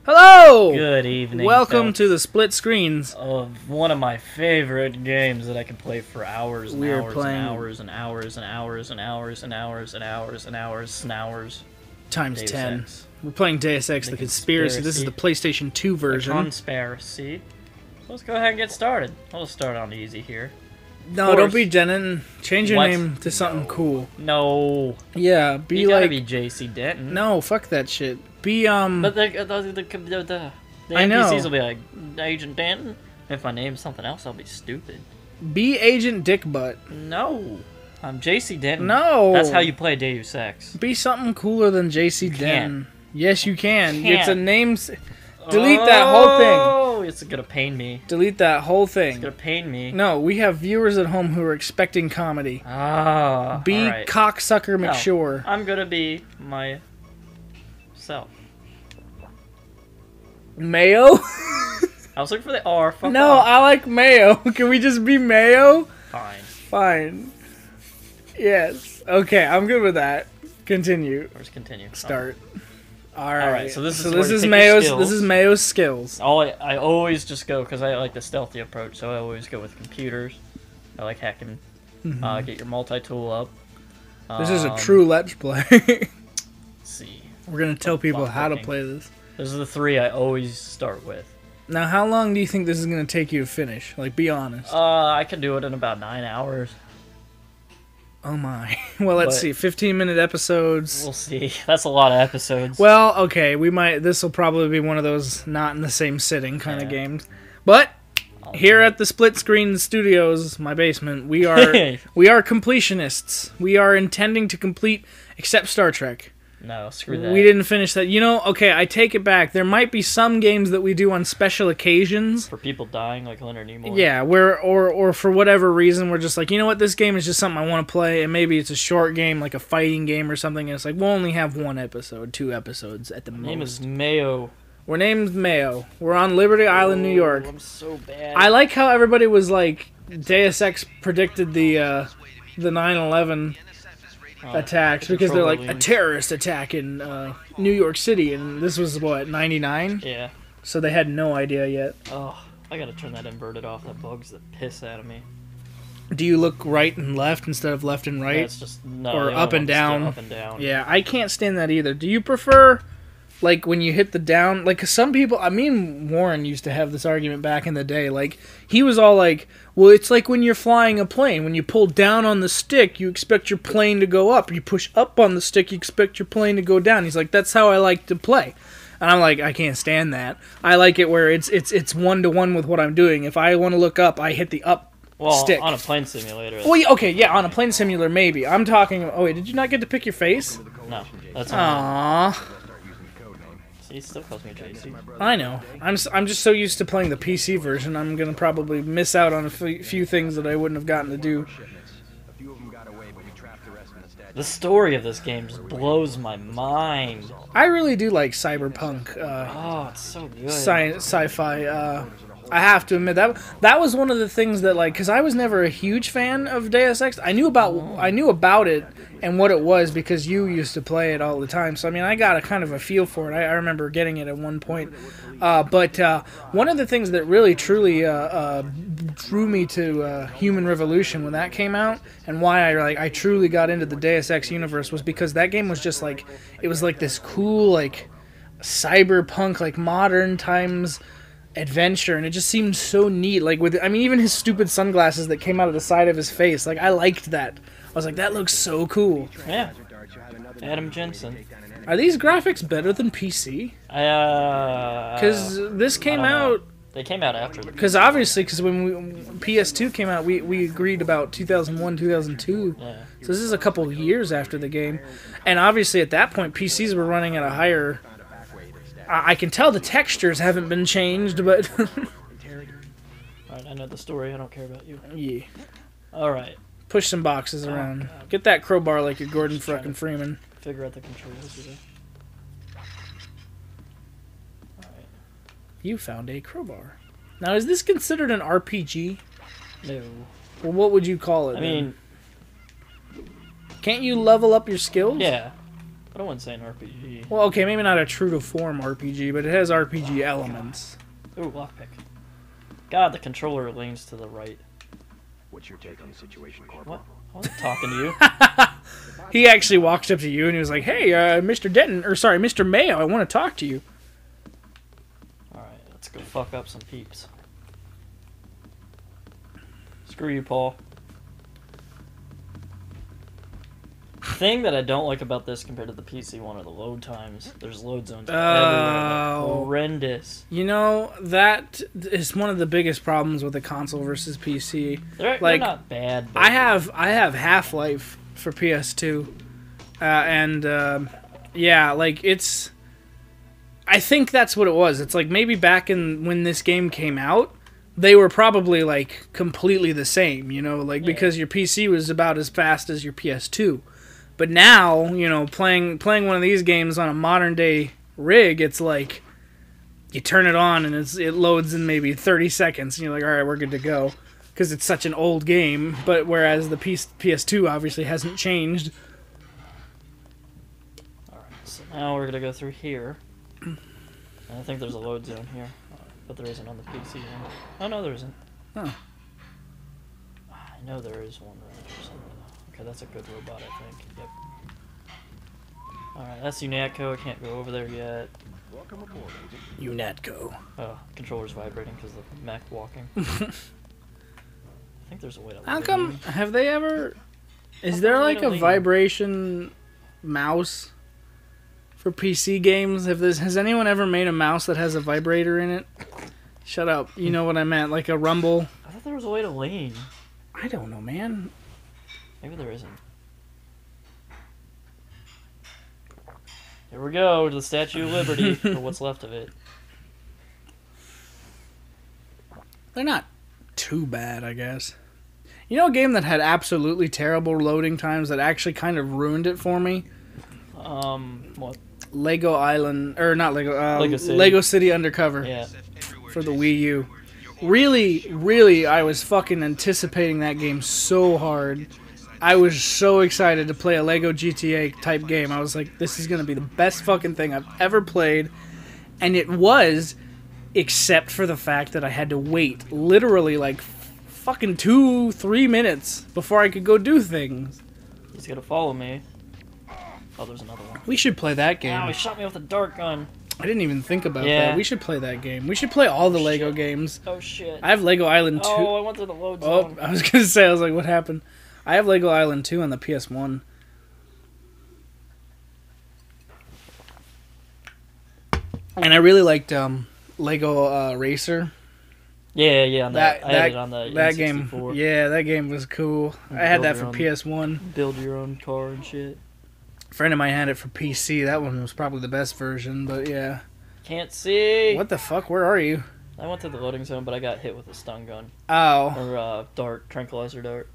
Hello! Good evening. Welcome folks, to the split screens. of one of my favorite games that I can play for hours and We're hours playing and hours and hours and hours and hours and hours and hours and hours and hours. Times Deus 10. Ex. We're playing Deus Ex, the Conspiracy. This is the PlayStation 2 version. Conspiracy. Let's go ahead and get started. We'll start on easy here. No, don't be Denon. Change your What? name to something cool. No. Yeah, be You gotta like... be JC Denton. No, fuck that shit. Be, But the I know. NPCs will be like, Agent Denton? If my name's something else, I'll be stupid. Be Agent Dickbutt. No. I'm JC Denton. No! That's how you play Deus Ex. Be something cooler than JC Denton. Yes, you can. Can't. It's a name... Delete that whole thing. Oh, it's gonna pain me. Delete that whole thing. It's gonna pain me. No, we have viewers at home who are expecting comedy. Ah, Be alright. cocksucker No, McShore. I'm gonna be myself. Mayo? I was looking for the R. Fuck No, off. I like Mayo. Can we just be Mayo? Fine. Fine. Yes. Okay, I'm good with that. Continue. Let's continue. Start. Alright. so this is this where you is take your Mayo's skills. this is Mayo's skills. I always just go because I like the stealthy approach. So I always go with computers. I like hacking. Get your multi-tool up. This is a true Let's Play. Let's see. We're gonna tell people how to looking. play this. Those are the three I always start with. Now, how long do you think this is gonna take you to finish? Like, be honest. I can do it in about 9 hours. Oh my. Well, let's But- see. 15-minute episodes. We'll see. That's a lot of episodes. Well, okay, we might. This will probably be one of those not in the same sitting kind of Yeah. games. But I'll here do it. at the Split Screen Studios, my basement, we are completionists. We are intending to complete, except Star Trek. No, screw that. We didn't finish that. You know, okay, I take it back. There might be some games that we do on special occasions. For people dying like Leonard Nimoy. Yeah, where or for whatever reason we're just like, you know what, this game is just something I want to play, and maybe it's a short game, like a fighting game or something, and it's like we'll only have 1 episode, 2 episodes at the most. Name is Mayo. We're named Mayo. We're on Liberty Island, New York. I'm so bad. I like how everybody was like, Deus Ex predicted the 9/11 attacks because they're like a terrorist attack in New York City, and this was what, 99? Yeah. So they had no idea yet. Oh, I gotta turn that inverted off. That bugs the piss out of me. Do you look right and left instead of left and right? Yeah, it's just no. Or the only up and one's still down. Up and down. Yeah, I can't stand that either. Do you prefer, like, when you hit the down? Like, 'cause some people, I mean, Warren used to have this argument back in the day. Like, he was all like, well, it's like when you're flying a plane. When you pull down on the stick, you expect your plane to go up. You push up on the stick, you expect your plane to go down. He's like, that's how I like to play. And I'm like, I can't stand that. I like it where it's 1-to-1 with what I'm doing. If I want to look up, I hit the up stick. On a plane simulator. Well, yeah, okay, yeah, on a plane simulator, maybe. I'm talking... Oh, wait, did you not get to pick your face? No, that's Aww. See, he still calls me JC. I know. I'm just so used to playing the PC version, I'm going to probably miss out on a few things that I wouldn't have gotten to do. The story of this game just blows my mind. I really do like cyberpunk, Oh, it's so good. sci-fi, I have to admit, that was one of the things that, like, because I was never a huge fan of Deus Ex. I knew about it and what it was because you used to play it all the time. So, I mean, I got a kind of a feel for it. I remember getting it at one point. But one of the things that really, truly drew me to Human Revolution when that came out, and why I truly got into the Deus Ex universe, was because that game was just like, it was like this cool, like, cyberpunk, like, modern times adventure, and it just seemed so neat. Like, with, I mean, even his stupid sunglasses that came out of the side of his face, like, I liked that. I was like, that looks so cool. Yeah. Adam Jensen. Are these graphics better than PC? Because this came out... They came out after. Because obviously, because when PS2 came out, we agreed about 2001, 2002. Yeah. So this is a couple years after the game. And obviously, at that point, PCs were running at a higher... I can tell the textures haven't been changed, but... Alright, I know the story. I don't care about you. Yeah. Alright. Push some boxes around. Get that crowbar like you're Gordon fucking Freeman. Figure out the controls here. Alright. You found a crowbar. Now, is this considered an RPG? No. Well, what would you call it? I then? mean... Can't you level up your skills? Yeah. But I wouldn't say an RPG. Well, okay, maybe not a true-to-form RPG, but it has RPG elements. Ooh, lockpick. God, the controller leans to the right. What's your take on the situation, Corporal? What? I wasn't talking to you. He actually walked up to you and he was like, "Hey, Mr. Denton, or sorry, Mr. Mayo, I want to talk to you." Alright, let's go fuck up some peeps. Screw you, Paul. Thing that I don't like about this compared to the PC one are the load times. There's load zones everywhere. Horrendous. You know, that is one of the biggest problems with the console versus PC. They're not bad. But I have Half-Life for PS2, yeah, like it's. I think that's what it was. It's like maybe back in when this game came out, they were probably like completely the same, you know, like because your PC was about as fast as your PS2. But now, you know, playing one of these games on a modern day rig, it's like you turn it on and it loads in maybe 30 seconds, and you're like, all right, we're good to go, because it's such an old game. But whereas the PS2 obviously hasn't changed. All right, so now we're gonna go through here. And I think there's a load zone here, but there isn't on the PC one. Oh no, there isn't. Huh. I know there is one right or something. Okay, that's a good robot, I think. Yep. Alright, that's UNATCO. I can't go over there yet. Welcome aboard, Agent. UNATCO. Oh, controller's vibrating because of the mech walking. I think there's a way to How come, have they ever... Is How there come like they a don't vibration mouse for PC games? Has anyone ever made a mouse that has a vibrator in it? Shut up. You know what I meant. Like a rumble. I thought there was a way to lean. I don't know, man. Maybe there isn't. Here we go to the Statue of Liberty, or what's left of it. They're not too bad, I guess. You know a game that had absolutely terrible loading times that actually kind of ruined it for me? What? Lego Island, or not Lego, City. Lego City Undercover. Yeah. For the Wii U. Really, I was fucking anticipating that game so hard. I was so excited to play a Lego GTA type game. I was like, this is going to be the best fucking thing I've ever played. And it was, except for the fact that I had to wait literally like fucking 2-3 minutes before I could go do things. He's gonna follow me. Oh, there's another one. We should play that game. Ow, he shot me with a dart gun. I didn't even think about that. We should play that game. We should play all the Lego games. Oh, shit. I have Lego Island 2. Oh, I went through the load zone. Oh, I was going to say, I was like, what happened? I have Lego Island 2 on the PS1. And I really liked Lego Racer. Yeah, on that, I had it on the that N64. game. Yeah, that game was cool. I had that for PS1. Build your own car and shit. A friend of mine had it for PC. That one was probably the best version, but yeah. Can't see. What the fuck? Where are you? I went to the loading zone, but I got hit with a stun gun. Oh. Or dart, tranquilizer dart.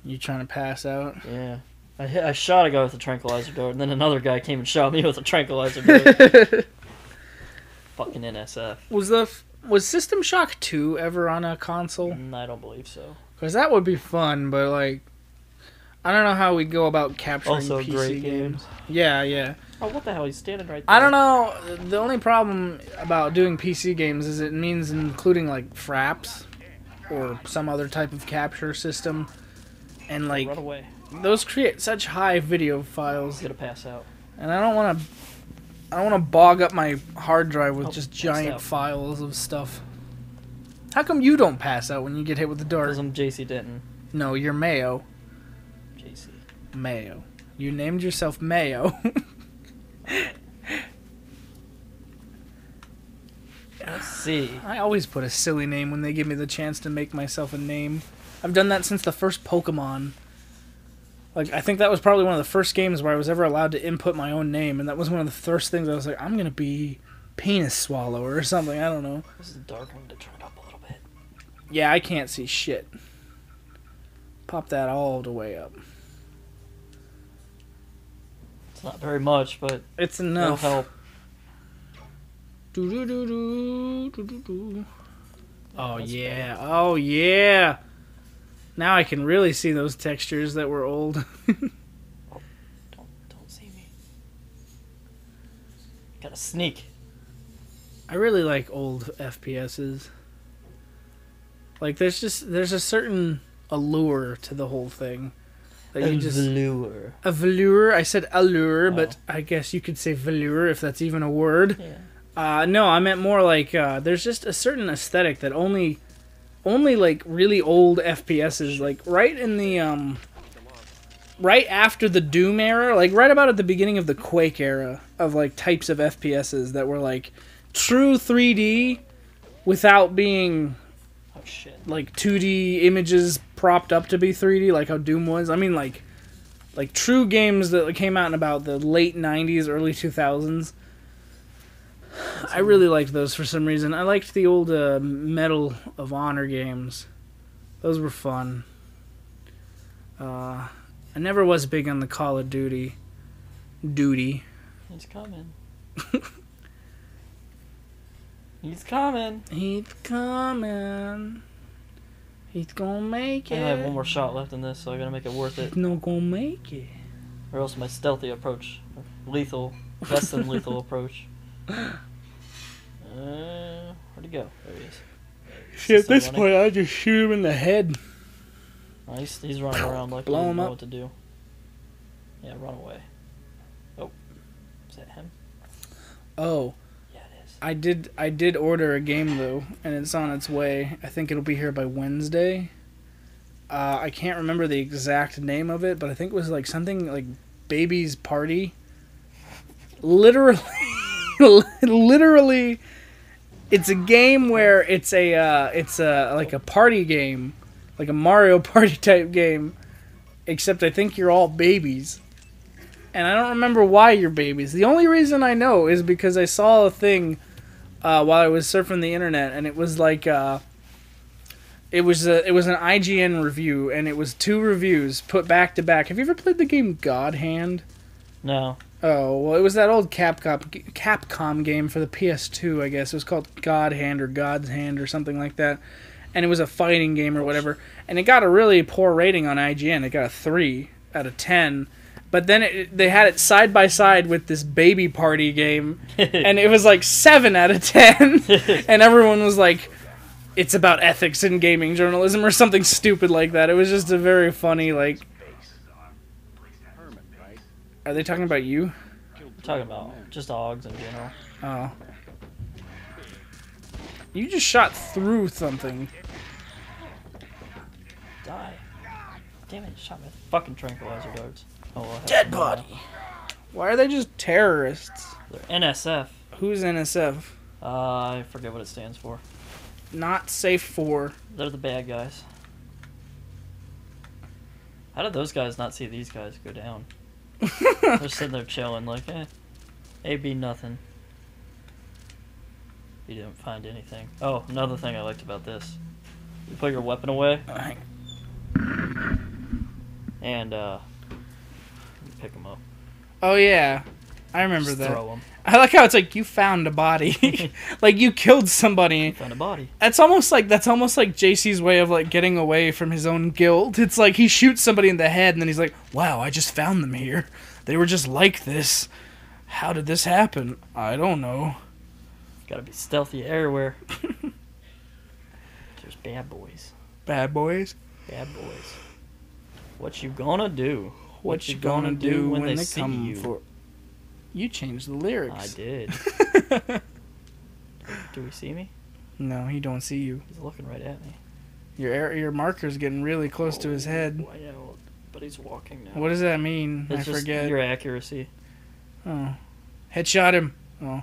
You trying to pass out? Yeah. I shot a guy with a tranquilizer dart, and then another guy came and shot me with a tranquilizer dart. Fucking NSF. Was System Shock 2 ever on a console? I don't believe so. Because that would be fun, but like, I don't know how we go about capturing Also PC great games. Yeah. Oh, what the hell? He's standing right there. I don't know. The only problem about doing PC games is it means including like fraps or some other type of capture system, and like Run away. those create such high video files. He's gonna pass out. And I don't want to bog up my hard drive with just giant out. files of stuff. How come you don't pass out when you get hit with the dart? Because I'm JC Denton. No, you're Mayo. JC. Mayo. You named yourself Mayo. Let's see. I always put a silly name when they give me the chance to make myself a name. I've done that since the first Pokemon. Like, I think that was probably one of the first games where I was ever allowed to input my own name, and that was one of the first things I was like, I'm gonna be Penis Swallower or something, I don't know. This is dark. I'm gonna turn it up a little bit. Yeah, I can't see shit. Pop that all the way up. It's not very much, but It's it'll enough. help. Oh That's yeah, oh yeah. Now I can really see those textures that were old. Don't see me. Gotta sneak. I really like old FPSs. Like there's a certain allure to the whole thing. That you just Velour. a velour. I said allure, Oh. but I guess you could say velour if that's even a word. Yeah. No, I meant more like there's just a certain aesthetic that only like really old FPSs, like right in the right after the Doom era, like right about at the beginning of the Quake era of like types of FPSs that were like true 3D without being Oh shit. like 2D images propped up to be 3D like how Doom was. I mean like true games that came out in about the late 90s, early 2000s. I really liked those for some reason. I liked the old Medal of Honor games. Those were fun. I never was big on the Call of Duty. He's coming. He's coming. He's coming. He's gonna make I it. only have one more shot left in this, so I gotta make it worth it. He's not gonna make it. Or else my stealthy approach, lethal, less than lethal approach. Where'd he go? There he is. See, at Still this running? point, I just shoot him in the head. Oh, he's running around like he Blow doesn't him know up. what to do. Yeah, run away. Oh, is that him? Oh, Yeah, it is. I did order a game though, and it's on its way. I think it'll be here by Wednesday. I can't remember the exact name of it, but I think it was like something like Baby's Party. Literally, literally, it's a game where it's a like a party game, like a Mario Party type game, except I think you're all babies. And I don't remember why you're babies. The only reason I know is because I saw a thing while I was surfing the internet, and it was like it was an IGN review, and it was 2 reviews put back to back. Have you ever played the game God Hand? No. Oh, well, it was that old Capcom game for the PS2, I guess. It was called God Hand or God's Hand or something like that. And it was a fighting game or whatever. And it got a really poor rating on IGN. It got a 3 out of 10. But then they had it side by side with this baby party game. And it was like 7 out of 10. And everyone was like, it's about ethics in gaming journalism or something stupid like that. It was just a very funny, like... Are they talking about you? I'm talking about just dogs in general. Oh. You just shot through something. Die. Damn it, shot me with fucking tranquilizer darts. Oh, well, I have Dead some now. body. Why are they just terrorists? They're NSF. Who's NSF? I forget what it stands for. Not safe for. They're the bad guys. How did those guys not see these guys go down? They're sitting there chilling like, it'd be nothing. You didn't find anything. Oh, another thing I liked about this. You put your weapon away, and you pick them up. Oh yeah, I remember Just that. throw them. I like how it's like you found a body, like you killed somebody. Found a body. That's almost like JC's way of like getting away from his own guilt. It's like he shoots somebody in the head and then he's like, "Wow, I just found them here. They were just like this. How did this happen? I don't know." Gotta be stealthy everywhere. There's bad boys. Bad boys. Bad boys. What you gonna do? What you gonna do when they see come you? for? You changed the lyrics. I did. Do we see me? No, he don't see you. He's looking right at me. Your marker's getting really close to his head. I know, but he's walking now. What does that mean? It's I just forget. your accuracy. Oh, headshot him. Oh,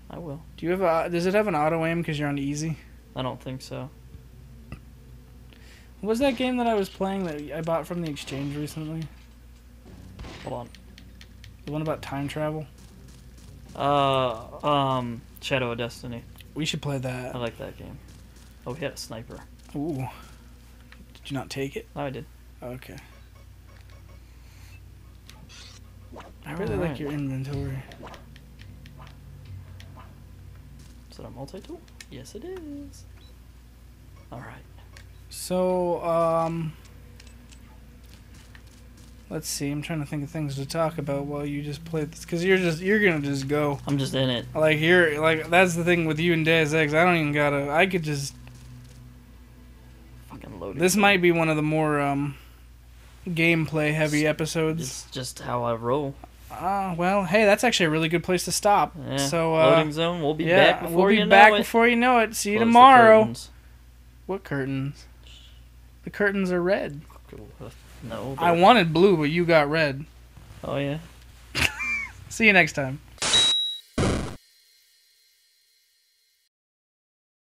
I will. do you have does it have an auto aim because you're on easy? I don't think so. What was that game that I was playing that I bought from the exchange recently? Hold on. The one about time travel? Shadow of Destiny. We should play that. I like that game. Oh, we had a sniper. Ooh. Did you not take it? Oh, I did. Okay. I really like Alright. your inventory. Is it a multi-tool? Yes, it is. Alright. So, Let's see. I'm trying to think of things to talk about while you just play this, because you're gonna just go. I'm just in it. Like that's the thing with you and Deus Ex. I don't even gotta. I could just. Fucking loading. This might be one of the more gameplay heavy episodes. It's just how I roll. Well, hey, that's actually a really good place to stop. Yeah. So loading zone. We'll be yeah, back before we'll be you know back it. before you know it. See you Close the tomorrow. curtains. What curtains? The curtains are red. No. I wanted blue, but you got red. Oh yeah. See you next time.